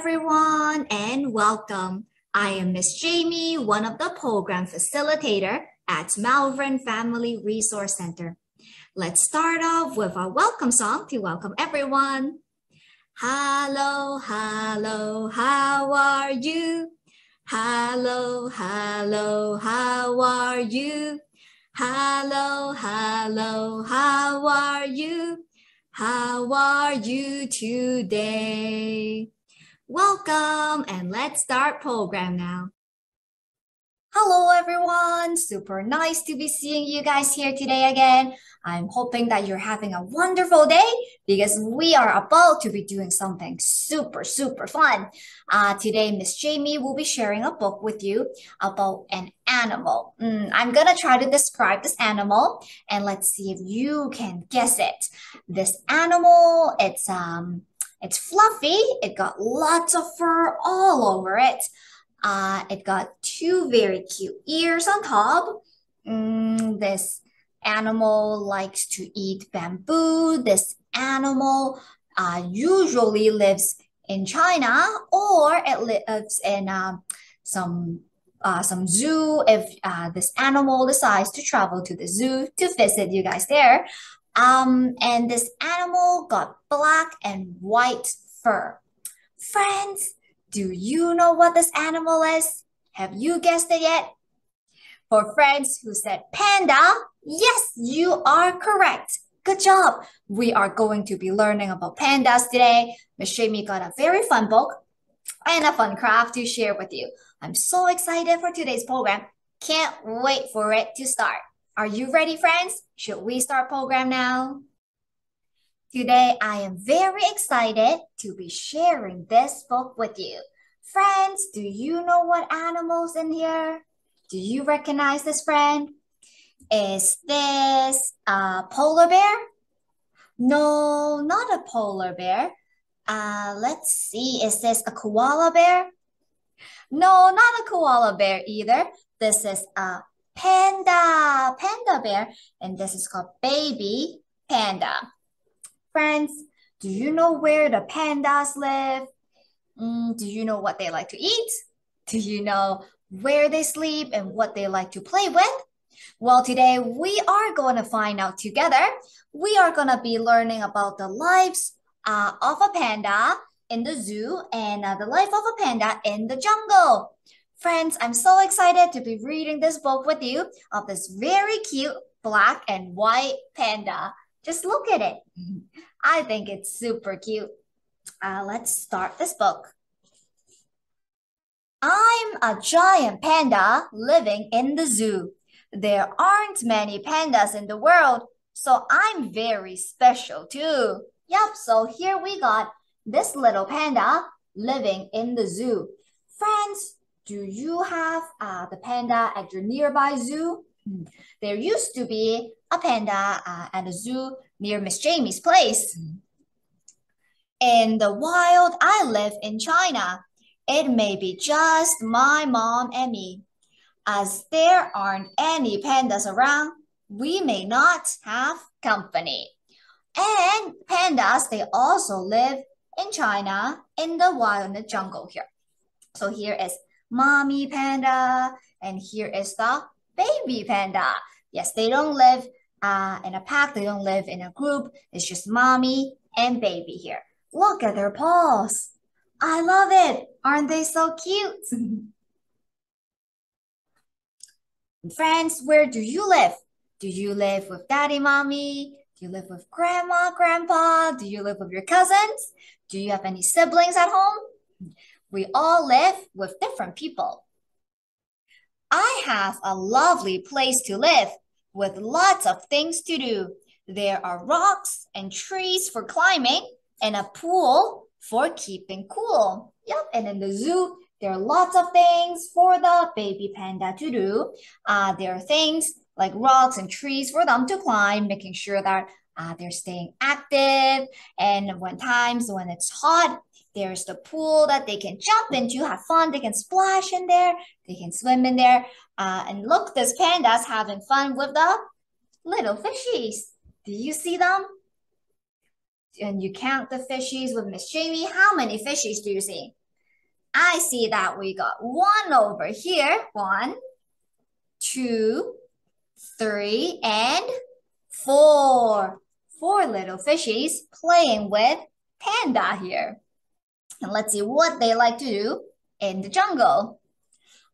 everyone, and welcome. I am Miss Jamie, one of the program facilitator at Malvern Family Resource Center. Let's start off with our welcome song to welcome everyone. Hello, hello, how are you? Hello, hello, how are you? Hello, hello, how are you? How are you today? Welcome, and let's start program now. Hello everyone, super nice to be seeing you guys here today again. I'm hoping that you're having a wonderful day because we are about to be doing something super fun. Today, Miss Jamie will be sharing a book with you about an animal. I'm gonna try to describe this animal and let's see if you can guess it. This animal, it's fluffy. It got lots of fur all over it. It got two very cute ears on top. This animal likes to eat bamboo. This animal usually lives in China, or it lives in some zoo if this animal decides to travel to the zoo to visit you guys there. And this animal got black and white fur. Friends, do you know what this animal is? Have you guessed it yet? For friends who said panda, yes, you are correct. Good job. We are going to be learning about pandas today. Miss Jamie got a very fun book and a fun craft to share with you. I'm so excited for today's program. Can't wait for it to start. Are you ready, friends? Should we start program now? Today, I am very excited to be sharing this book with you. Friends, do you know what animals in here? Do you recognize this friend? Is this a polar bear? No, not a polar bear. Let's see, is this a koala bear? No, not a koala bear either. This is a panda bear, and this is called baby panda. Friends, do you know where the pandas live? Do you know what they like to eat? Do you know where they sleep and what they like to play with? Well, today we are going to find out together. We are going to be learning about the lives of a panda in the zoo and the life of a panda in the jungle. Friends, I'm so excited to be reading this book with you of this very cute black and white panda. Just look at it. I think it's super cute. Let's start this book. I'm a giant panda living in the zoo. There aren't many pandas in the world, so I'm very special too. Yep, so here we got this little panda living in the zoo. Friends, do you have the panda at your nearby zoo? There used to be a panda at a zoo near Miss Jamie's place. In the wild, I live in China. It may be just my mom and me. As there aren't any pandas around, we may not have company. And pandas, they also live in China in the wild, in the jungle here. So here is mommy panda, and here is the baby panda. Yes, they don't live in a pack. They don't live in a group. It's just mommy and baby here. Look at their paws. I love it. Aren't they so cute? Friends, where do you live? Do you live with daddy, mommy? Do you live with grandma, grandpa? Do you live with your cousins? Do you have any siblings at home? We all live with different people. I have a lovely place to live with lots of things to do. There are rocks and trees for climbing and a pool for keeping cool. Yep, and in the zoo, there are lots of things for the baby panda to do. There are things like rocks and trees for them to climb, making sure that they're staying active. And when it's hot, there's the pool that they can jump into, have fun. They can splash in there. They can swim in there. And look, this panda's having fun with the little fishies. Do you see them? And you count the fishies with Miss Jamie. How many fishies do you see? I see that we got one over here. 1, 2, 3, and 4. 4 little fishies playing with Panda here. And let's see what they like to do in the jungle.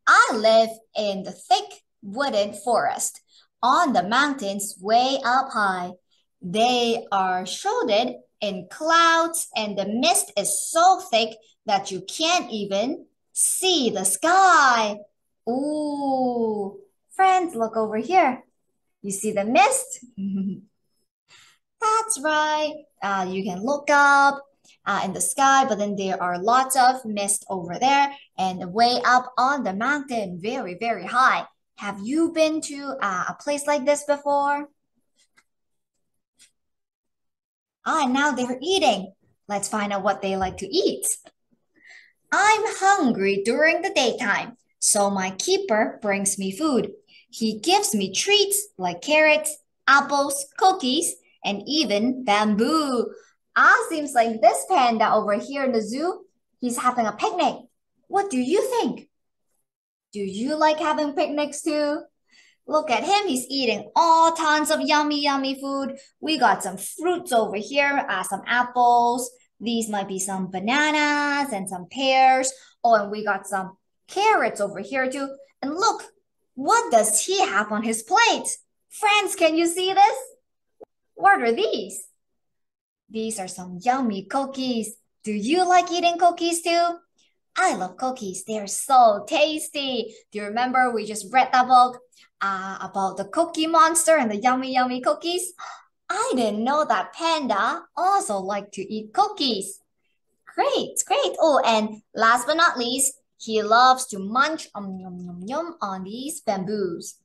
I live in the thick wooded forest on the mountains way up high. They are shrouded in clouds and the mist is so thick that you can't even see the sky. Ooh, friends, look over here. You see the mist? That's right. You can look up in the sky, but then there are lots of mist over there and way up on the mountain, very, very high. Have you been to a place like this before? And now they're eating. Let's find out what they like to eat. I'm hungry during the daytime, so my keeper brings me food. He gives me treats like carrots, apples, cookies, and even bamboo. Seems like this panda over here in the zoo, he's having a picnic. What do you think? Do you like having picnics too? Look at him, he's eating all tons of yummy, yummy food. We got some fruits over here, some apples. These might be some bananas and some pears. Oh, and we got some carrots over here too. And look, what does he have on his plate? Friends, can you see this? What are these? These are some yummy cookies. Do you like eating cookies too? I love cookies. They're so tasty. Do you remember we just read that book about the cookie monster and the yummy, yummy cookies? I didn't know that Panda also liked to eat cookies. Great, great. Oh, and last but not least, he loves to munch yum, yum, yum, on these bamboos.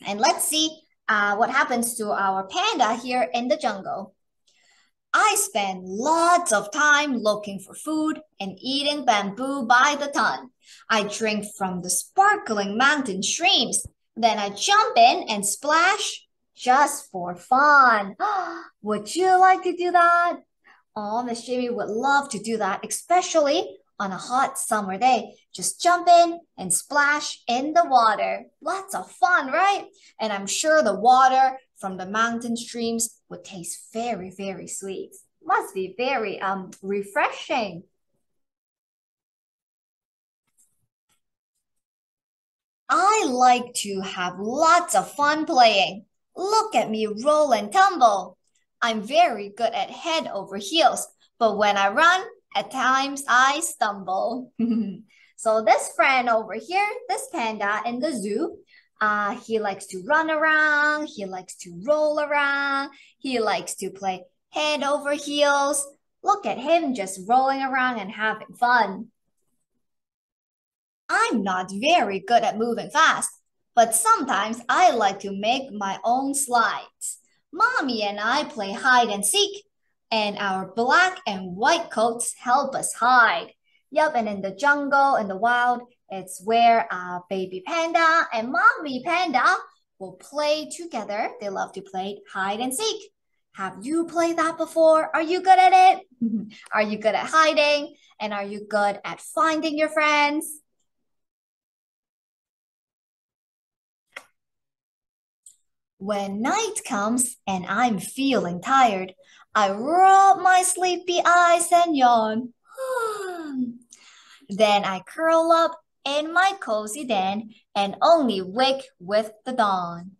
And let's see what happens to our panda here in the jungle. I spend lots of time looking for food and eating bamboo by the ton. I drink from the sparkling mountain streams. Then I jump in and splash just for fun. Would you like to do that? Oh, Miss Jamie would love to do that, especially on a hot summer day. Just jump in and splash in the water. Lots of fun, right? And I'm sure the water from the mountain streams would taste very, very sweet. Must be very refreshing. I like to have lots of fun playing. Look at me roll and tumble. I'm very good at head over heels, but when I run, at times I stumble. So this friend over here, this panda in the zoo, he likes to run around, he likes to roll around, he likes to play head over heels. Look at him just rolling around and having fun. I'm not very good at moving fast, but sometimes I like to make my own slides. Mommy and I play hide and seek, and our black and white coats help us hide. Yup, and in the jungle, in the wild, it's where baby panda and mommy panda will play together. They love to play hide and seek. Have you played that before? Are you good at it? Are you good at hiding? And are you good at finding your friends? When night comes and I'm feeling tired, I rub my sleepy eyes and yawn. Then I curl up in my cozy den and only wake with the dawn.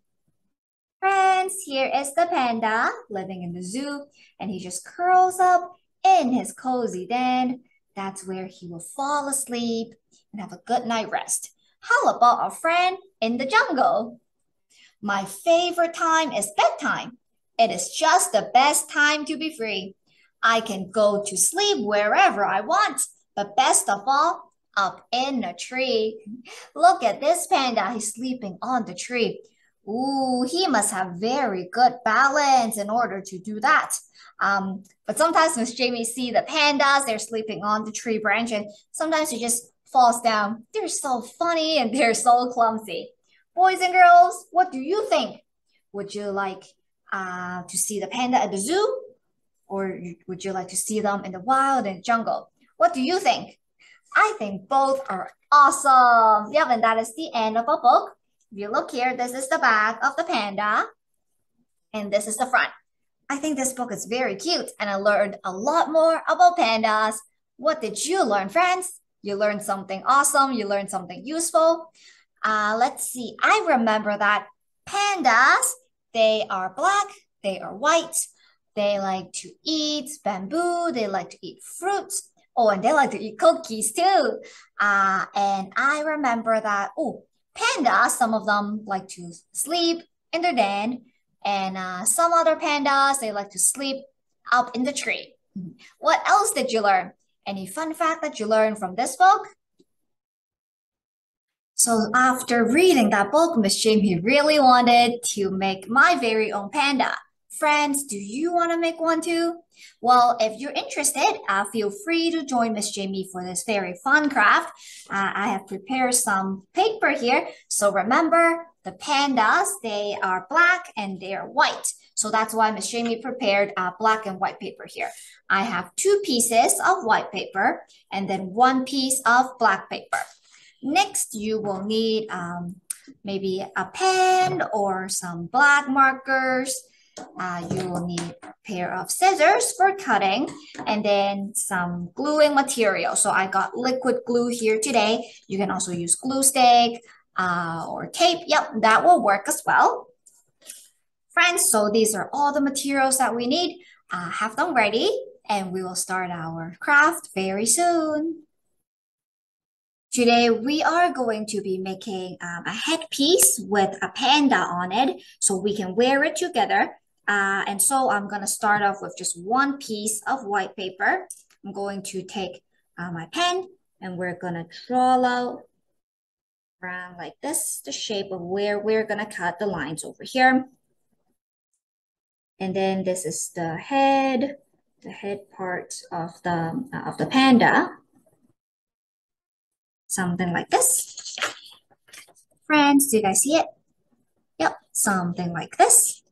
Friends, here is the panda living in the zoo, and he just curls up in his cozy den. That's where he will fall asleep and have a good night rest. How about our friend in the jungle? My favorite time is bedtime. It is just the best time to be free. I can go to sleep wherever I want, but best of all, up in a tree. Look at this panda, he's sleeping on the tree. Ooh, he must have very good balance in order to do that. But sometimes Miss Jamie see the pandas, they're sleeping on the tree branch, and sometimes it just falls down. They're so funny and they're so clumsy. Boys and girls, what do you think? Would you like to see the panda at the zoo? Or would you like to see them in the wild and jungle? What do you think? I think both are awesome. Yep, and that is the end of a book. If you look here, this is the back of the panda, and this is the front. I think this book is very cute, and I learned a lot more about pandas. What did you learn, friends? You learned something awesome, you learned something useful. Let's see. I remember that pandas, they are black, they are white, they like to eat bamboo, they like to eat fruits. Oh, and they like to eat cookies too. And I remember that, oh, pandas, some of them like to sleep in their den, and some other pandas, they like to sleep up in the tree. What else did you learn? Any fun fact that you learned from this book? So after reading that book, Miss Jamie really wanted to make my very own panda. Friends, do you want to make one too? Well, if you're interested, feel free to join Miss Jamie for this very fun craft. I have prepared some paper here. So remember, the pandas, they are black and they are white. So that's why Miss Jamie prepared black and white paper here. I have 2 pieces of white paper and then 1 piece of black paper. Next, you will need maybe a pen or some black markers. You will need a pair of scissors for cutting and then some gluing material. So I got liquid glue here today. You can also use glue stick or tape. Yep, that will work as well. Friends, so these are all the materials that we need. Have them ready and we will start our craft very soon. Today, we are going to be making a headpiece with a panda on it so we can wear it together. And so I'm going to start off with just 1 piece of white paper. I'm going to take my pen and we're going to draw out around like this, the shape of where we're going to cut the lines over here. And then this is the head part of the panda. Something like this. Friends, do you guys see it? Yep, something like this.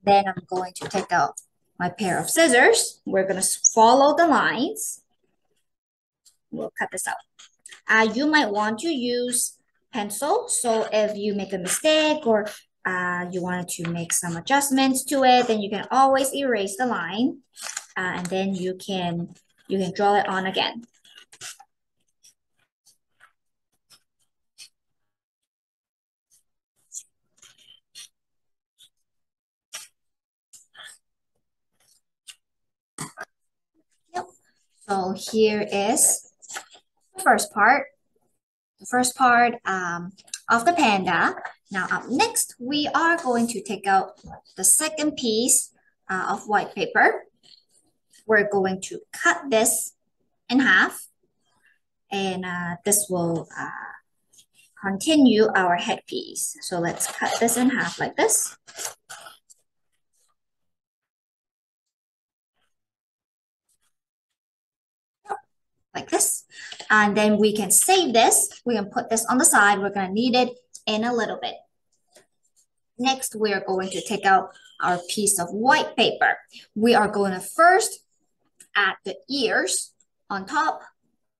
Then I'm going to take out my pair of scissors. We're going to follow the lines. We'll cut this out. You might want to use pencil. So if you make a mistake or you wanted to make some adjustments to it, then you can always erase the line and then you can draw it on again. Yep. So here is the first part. Of the panda. Now up next, we are going to take out the second piece of white paper. We're going to cut this in half and this will continue our headpiece. So let's cut this in half like this. Like this. And then we can save this. We can put this on the side. We're going to need it in a little bit. Next, we are going to take out our piece of white paper. We are going to first add the ears on top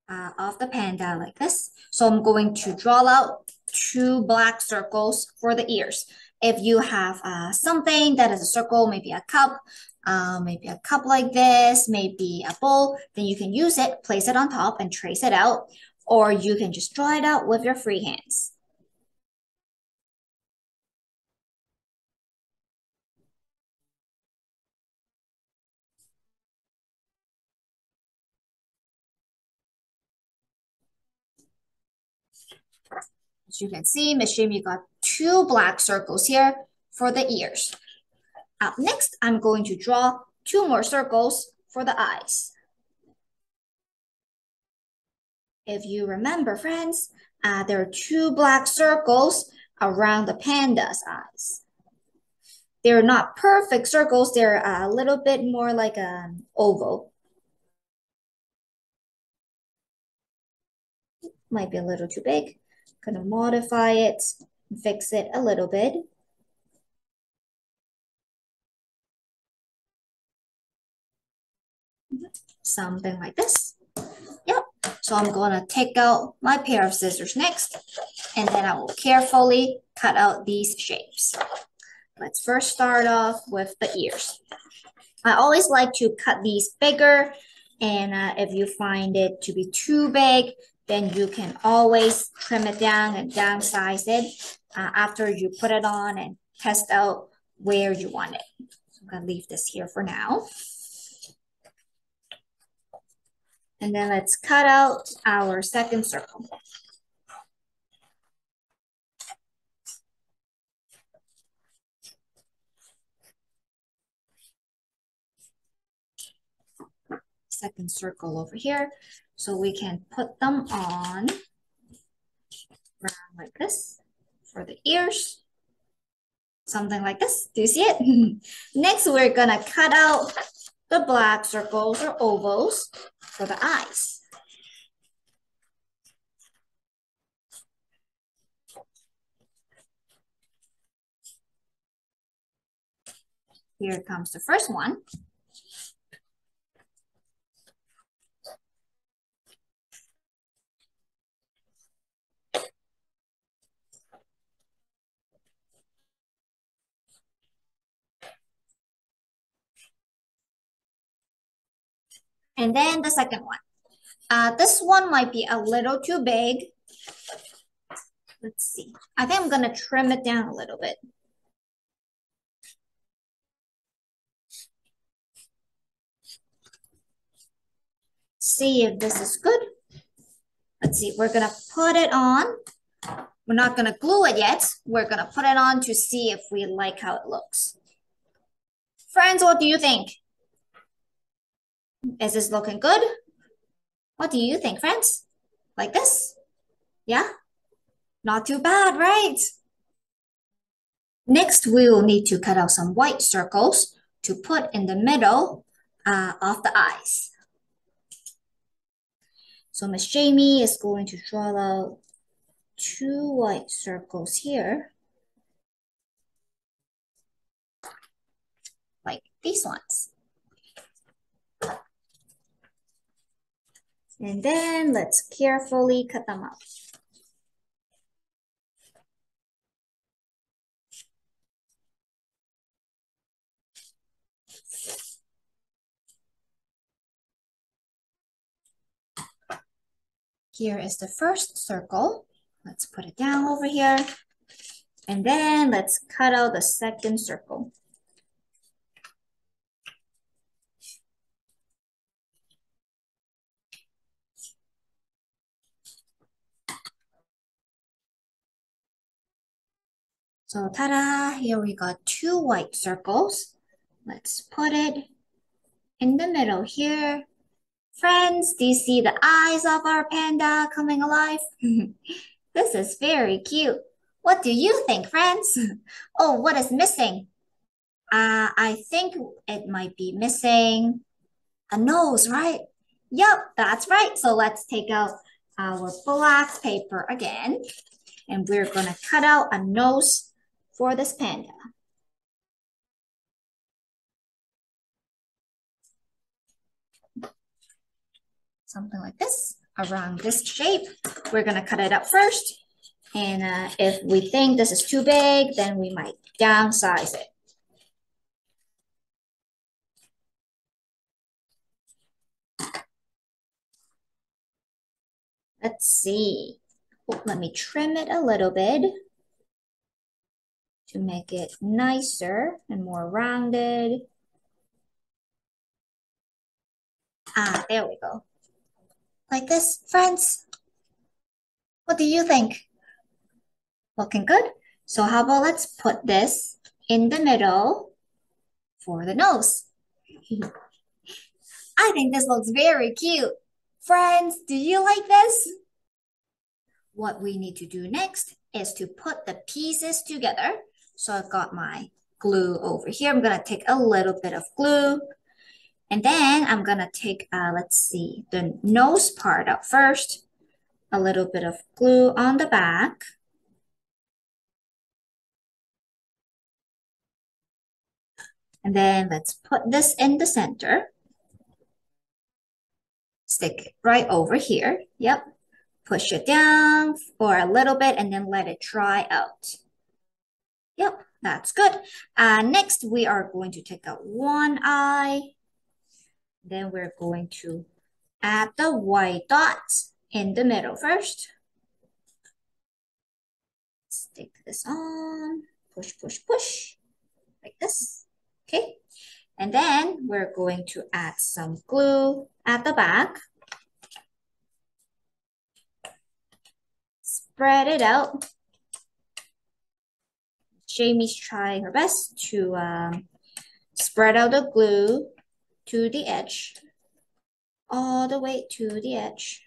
of the panda like this. So I'm going to draw out 2 black circles for the ears. If you have something that is a circle, maybe a cup like this, maybe a bowl, then you can use it, place it on top and trace it out, or you can just draw it out with your free hands. As you can see, Miss Jamie got 2 black circles here for the ears. Up next, I'm going to draw 2 more circles for the eyes. If you remember, friends, there are 2 black circles around the panda's eyes. They're not perfect circles. They're a little bit more like an oval. Might be a little too big. Gonna modify it, fix it a little bit. Something like this. Yep. So I'm going to take out my pair of scissors next, and then I will carefully cut out these shapes. Let's first start off with the ears. I always like to cut these bigger, and if you find it to be too big, then you can always trim it down and downsize it after you put it on and test out where you want it. So I'm going to leave this here for now. And then let's cut out our second circle. Second circle over here. So we can put them on around like this for the ears. Something like this. Do you see it? Next, we're gonna cut out the black circles or ovals for the eyes. Here comes the first one. And then the second one. This one might be a little too big. Let's see. I think I'm gonna trim it down a little bit. See if this is good. Let's see, we're gonna put it on. We're not gonna glue it yet. We're gonna put it on to see if we like how it looks. Friends, what do you think? Is this looking good? What do you think, friends? Like this? Yeah? Not too bad, right? Next, we will need to cut out some white circles to put in the middle of the eyes. So Miss Jamie is going to draw out 2 white circles here, like these ones. And then let's carefully cut them out. Here is the first circle. Let's put it down over here. And then let's cut out the second circle. So ta-da, here we got 2 white circles. Let's put it in the middle here. Friends, do you see the eyes of our panda coming alive? This is very cute. What do you think, friends? Oh, what is missing? I think it might be missing a nose, right? Yep, that's right. So let's take out our black paper again, and we're gonna cut out a nose for this panda. Something like this, around this shape. We're gonna cut it up first. And if we think this is too big, then we might downsize it. Let's see. Oh, let me trim it a little bit to make it nicer and more rounded. There we go. Like this, friends. What do you think? Looking good? So how about let's put this in the middle for the nose. I think this looks very cute. Friends, do you like this? What we need to do next is to put the pieces together. So I've got my glue over here. I'm gonna take a little bit of glue, and then I'm gonna take, let's see, the nose part out first. A little bit of glue on the back. And then let's put this in the center. Stick it right over here. Yep. Push it down for a little bit and then let it dry out. Yep, that's good. Next, we are going to take out one eye. Then we're going to add the white dots in the middle first. Stick this on. Push, push, push. Like this. Okay. And then we're going to add some glue at the back. Spread it out. Jamie's trying her best to spread out the glue to the edge, all the way to the edge.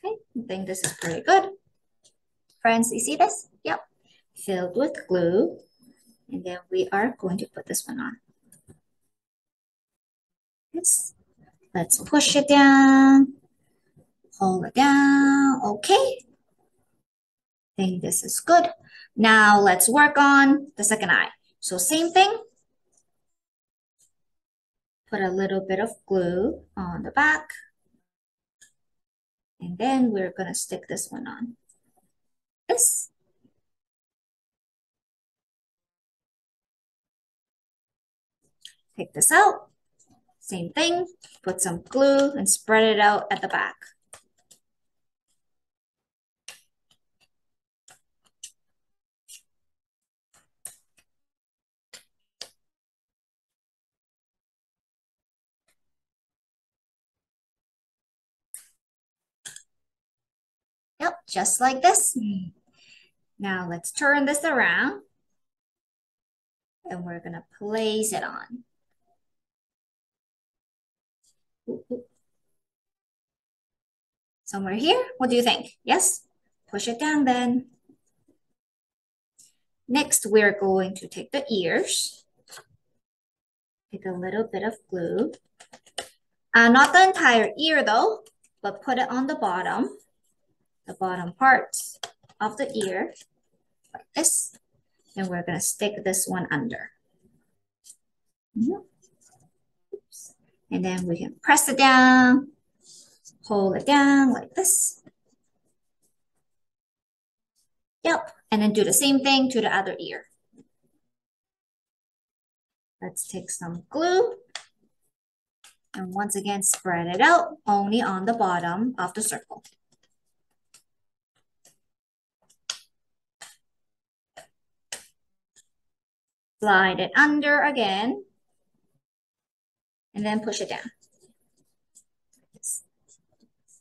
Okay, I think this is pretty good. Friends, you see this? Yep, filled with glue. And then we are going to put this one on. Yes, let's push it down, hold it down, okay. I think this is good. Now let's work on the second eye. So same thing. Put a little bit of glue on the back. And then we're gonna stick this one on. This. Take this out. Same thing. Put some glue and spread it out at the back. Yep, just like this. Now let's turn this around. And we're gonna place it on. Somewhere here, what do you think? Yes? Push it down then. Next, we're going to take the ears. Take a little bit of glue. Not the entire ear though, but put it on the bottom parts of the ear, like this. And we're gonna stick this one under. Oops. And then we can press it down, hold it down like this. Yep, and then do the same thing to the other ear. Let's take some glue. And once again, spread it out only on the bottom of the circle. Slide it under again. And then push it down.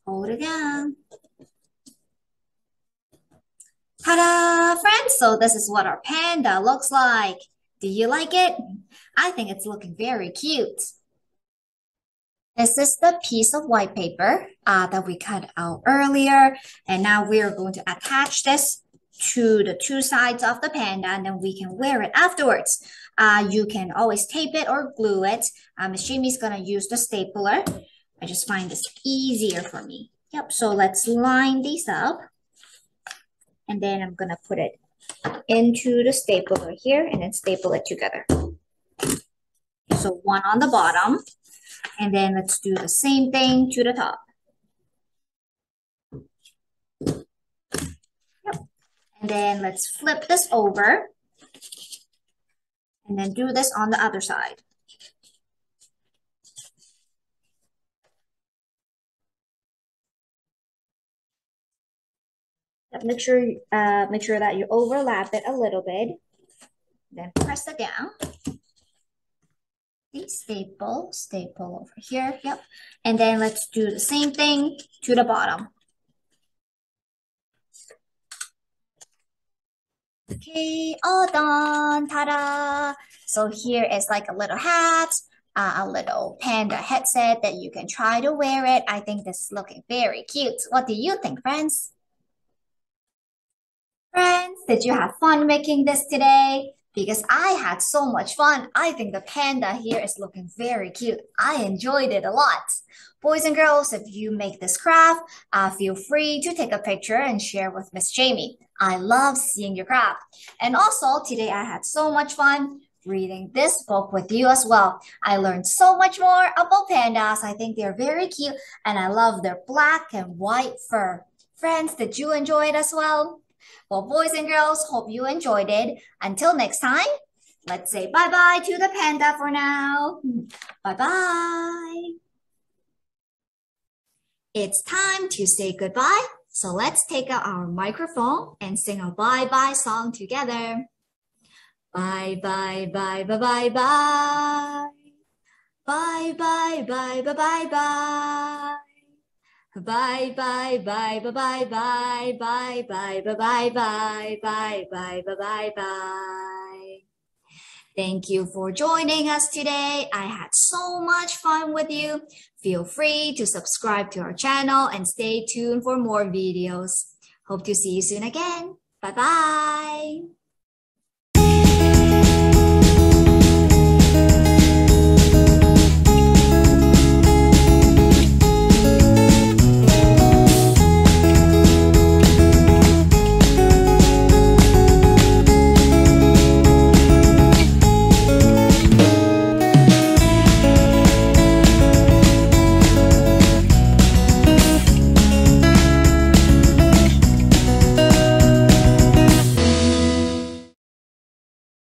Hold it down. Ta-da, friends! So this is what our panda looks like. Do you like it? I think it's looking very cute. This is the piece of white paper that we cut out earlier. And now we're going to attach this to the two sides of the panda and then we can wear it afterwards. You can always tape it or glue it. Miss Jamie's gonna use the stapler. I just find this easier for me. Yep, so let's line these up. And then I'm gonna put it into the stapler here and then staple it together. So one on the bottom. And then let's do the same thing to the top. Yep. And then let's flip this over. And then do this on the other side. Make sure that you overlap it a little bit. Then press it down. Okay, staple over here. Yep. And then let's do the same thing to the bottom. Okay, all done. Ta-da! So here is like a little hat, a little panda headset that you can try to wear it. I think this is looking very cute. What do you think, friends? Friends, did you have fun making this today? Because I had so much fun. I think the panda here is looking very cute. I enjoyed it a lot. Boys and girls, if you make this craft, feel free to take a picture and share with Miss Jamie. I love seeing your craft. And also, today I had so much fun reading this book with you as well. I learned so much more about pandas. I think they're very cute and I love their black and white fur. Friends, did you enjoy it as well? Well, boys and girls, hope you enjoyed it. Until next time, let's say bye-bye to the panda for now. Bye-bye. It's time to say goodbye. So let's take out our microphone and sing a bye-bye song together. Bye, bye, bye, bye, bye, bye. Bye, bye, bye, bye, bye, bye. Bye, bye, bye, bye, bye, bye, bye, bye, bye, bye, bye, bye, bye, bye, bye, bye. Thank you for joining us today. I had so much fun with you. Feel free to subscribe to our channel and stay tuned for more videos. Hope to see you soon again. Bye-bye.